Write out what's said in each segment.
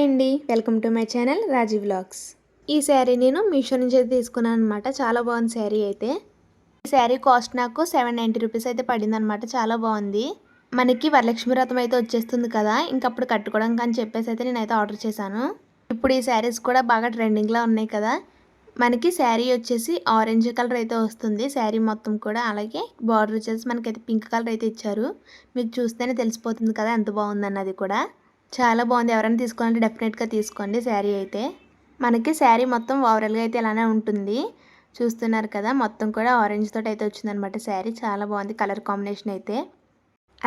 Hi అండి, welcome to my channel Raji vlogs. ఈ శారీ నేను మీషో నుంచి అయితే తీసుకున్నాను అనమాట. చాలా బాగుంది శారీ అయితే. ఈ శారీ కాస్ట్ నాకు 790 రూపీస్ అయితే పడింది అనమాట. చాలా బాగుంది. మనకి వరలక్ష్మి వ్రతం అయితే వచ్చేస్తుంది కదా, ఇంకప్పుడు కట్టుకోవడానికి అని చెప్పేసి అయితే నేనైతే ఆర్డర్ చేశాను. ఇప్పుడు ఈ శారీస్ కూడా బాగా ట్రెండింగ్లో ఉన్నాయి కదా. మనకి శారీ వచ్చేసి ఆరెంజ్ కలర్ అయితే వస్తుంది శారీ మొత్తం కూడా. అలాగే బార్డర్ వచ్చేసి మనకైతే పింక్ కలర్ అయితే ఇచ్చారు. మీకు చూస్తేనే తెలిసిపోతుంది కదా ఎంత బాగుందన్నది కూడా. చాలా బాగుంది. ఎవరైనా తీసుకోవాలంటే డెఫినెట్గా తీసుకోండి శారీ అయితే. మనకి శారీ మొత్తం ఓవరాల్గా అయితే ఇలానే ఉంటుంది. చూస్తున్నారు కదా, మొత్తం కూడా ఆరెంజ్ తోటి అయితే వచ్చిందనమాట శారీ. చాలా బాగుంది కలర్ కాంబినేషన్ అయితే.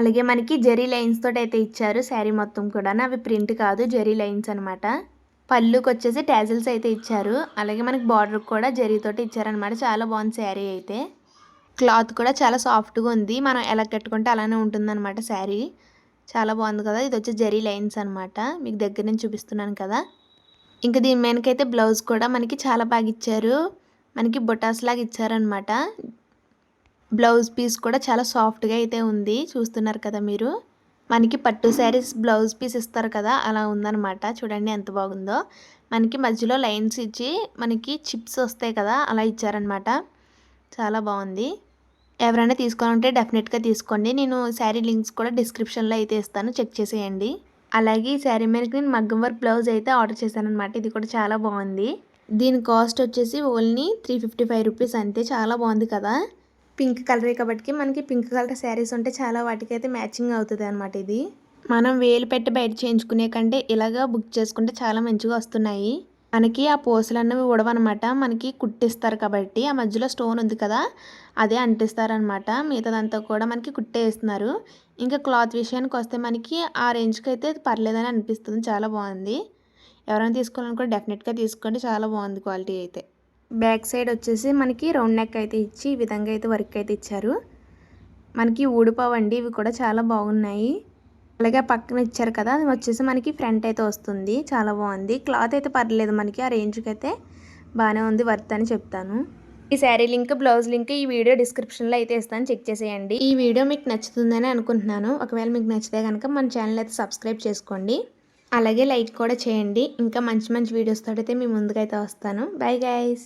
అలాగే మనకి జెరీ లైన్స్ తోటి అయితే ఇచ్చారు శారీ మొత్తం కూడా. అవి ప్రింట్ కాదు, జెరీ లైన్స్ అనమాట. పళ్ళుకి వచ్చేసి టాజిల్స్ అయితే ఇచ్చారు. అలాగే మనకి బార్డర్ కూడా జెరీతోటి ఇచ్చారనమాట. చాలా బాగుంది శారీ అయితే. క్లాత్ కూడా చాలా సాఫ్ట్గా ఉంది. మనం ఎలా కట్టుకుంటే అలానే ఉంటుందన్నమాట శారీ. చాలా బాగుంది కదా. ఇది వచ్చి జెరీ లైన్స్ అనమాట. మీకు దగ్గర నుంచి చూపిస్తున్నాను కదా. ఇంకా దీని మీదకైతే బ్లౌజ్ కూడా మనకి చాలా బాగా ఇచ్చారు. మనకి బొటాస్ లాగా ఇచ్చారనమాట. బ్లౌజ్ పీస్ కూడా చాలా సాఫ్ట్గా అయితే ఉంది. చూస్తున్నారు కదా మీరు. మనకి పట్టు శారీస్ బ్లౌజ్ పీస్ ఇస్తారు కదా, అలా ఉందన్నమాట. చూడండి ఎంత బాగుందో. మనకి మధ్యలో లైన్స్ ఇచ్చి మనకి చిప్స్ వస్తాయి కదా, అలా ఇచ్చారనమాట. చాలా బాగుంది. ఎవరైనా తీసుకోవాలంటే డెఫినెట్గా తీసుకోండి. నేను శారీ లింక్స్ కూడా డిస్క్రిప్షన్లో అయితే ఇస్తాను, చెక్ చేసేయండి. అలాగే ఈ శారీ మీదకి నేను మగ్గం వర్క్ బ్లౌజ్ అయితే ఆర్డర్ చేశాను అనమాట. ఇది కూడా చాలా బాగుంది. దీని కాస్ట్ వచ్చేసి ఓన్లీ 355 రూపీస్ అంతే. చాలా బాగుంది కదా. పింక్ కలరే కాబట్టి మనకి పింక్ కలర్ శారీస్ ఉంటే చాలా వాటికైతే మ్యాచింగ్ అవుతుంది అనమాట. ఇది మనం వేలు పెట్టి బయట చేయించుకునే కంటే ఇలాగా బుక్ చేసుకుంటే చాలా మంచిగా వస్తున్నాయి. మనకి ఆ పూసలు అన్నవి ఉడవన్నమాట. మనకి కుట్టిస్తారు కాబట్టి ఆ మధ్యలో స్టోన్ ఉంది కదా, అదే అంటిస్తారనమాట. మిగతాదంతా కూడా మనకి కుట్టేస్తున్నారు. ఇంకా క్లాత్ విషయానికి వస్తే మనకి ఆ రేంజ్కి అయితే పర్లేదని అనిపిస్తుంది. చాలా బాగుంది. ఎవరైనా తీసుకోవాలనుకుంటే డెఫినెట్గా తీసుకోండి. చాలా బాగుంది క్వాలిటీ అయితే. బ్యాక్ సైడ్ వచ్చేసి మనకి రౌండ్ నెక్ అయితే ఇచ్చి ఈ విధంగా అయితే వర్క్ అయితే ఇచ్చారు. మనకి ఊడిపోవండి, ఇవి కూడా చాలా బాగున్నాయి. అలాగే పక్కన ఇచ్చారు కదా, అది వచ్చేసి మనకి ఫ్రంట్ అయితే వస్తుంది. చాలా బాగుంది. క్లాత్ అయితే పర్లేదు, మనకి ఆ రేంజ్కి అయితే బాగానే ఉంది, వర్త్ అని చెప్తాను. ఈ శారీ లింక్, బ్లౌజ్ లింక్ ఈ వీడియో డిస్క్రిప్షన్లో అయితే ఇస్తాను, చెక్ చేసేయండి. ఈ వీడియో మీకు నచ్చుతుందని అనుకుంటున్నాను. ఒకవేళ మీకు నచ్చితే కనుక మన ఛానల్ అయితే సబ్స్క్రైబ్ చేసుకోండి. అలాగే లైక్ కూడా చేయండి. ఇంకా మంచి మంచి వీడియోస్ తోటి అయితే మీ ముందుకైతే వస్తాను. Bye guys.